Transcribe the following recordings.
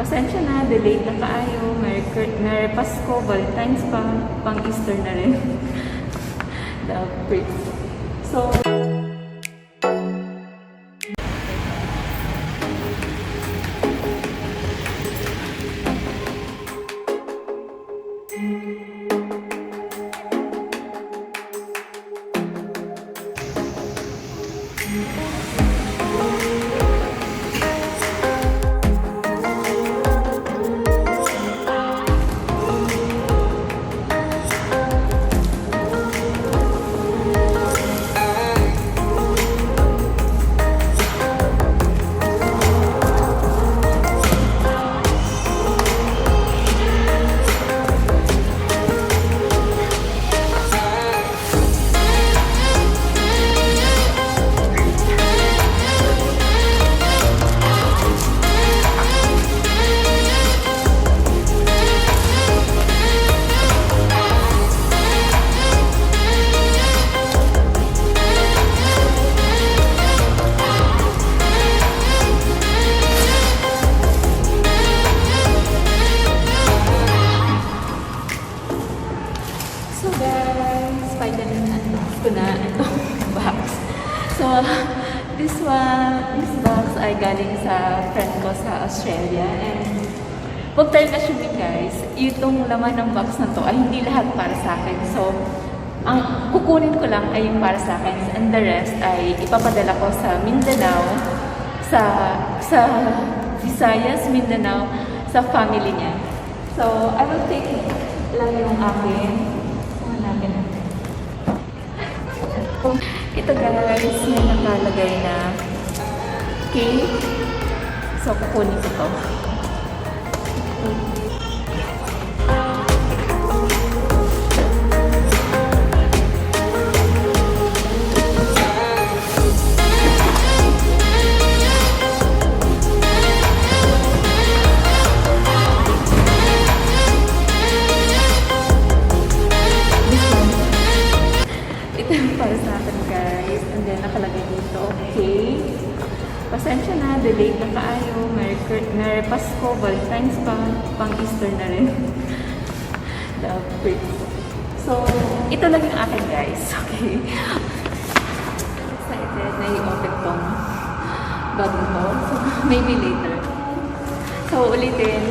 Pasensya na, delayed na kaayo. Merry Pasko, Valentine's pa, pang Easter na rin. The break. So, this box ay galing sa friend ko sa Australia, and huwag tayong assuming guys, itong laman ng box na to ay hindi lahat para sa akin. So, ang kukunin ko lang ay yung para sa akin, and the rest ay ipapadala ko sa Mindanao, sa Visayas, Mindanao, sa family niya. So, I will take lang yung akin. Hanapin natin. Ito guys, may nakalagay na Kaye. So, kukunin ko ito. Para sa akin guys, and then nakalagay dito, okay, pasensya na, delayed na kaayo, Merry Pasko, Valentine's pa, pang Easter na rin. The break. So, ito lang yung akin guys, okay. Excited na i-open tong bag ko, so maybe later. So, ulitin.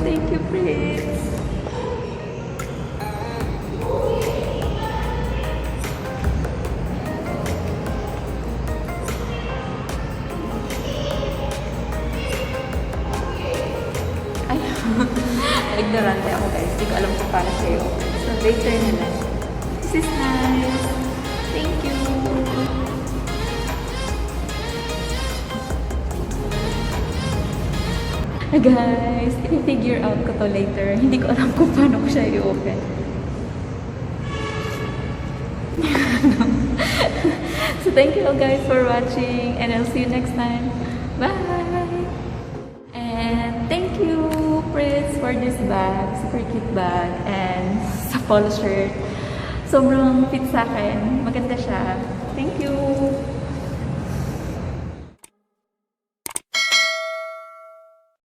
Thank you, Prince. Ay, ignorante ako guys. Hindi ko alam kung paano sa'yo. So, later na lang. This is nice. Thank you. Guys, i-figure out ko to later. Hindi ko alam kung paano ko siya i-open. So thank you all guys for watching and I'll see you next time. Bye! And thank you, Prince, for this bag. Super cute bag. And sa polo shirt. Sobrang fit sa akin. Maganda siya. Thank you!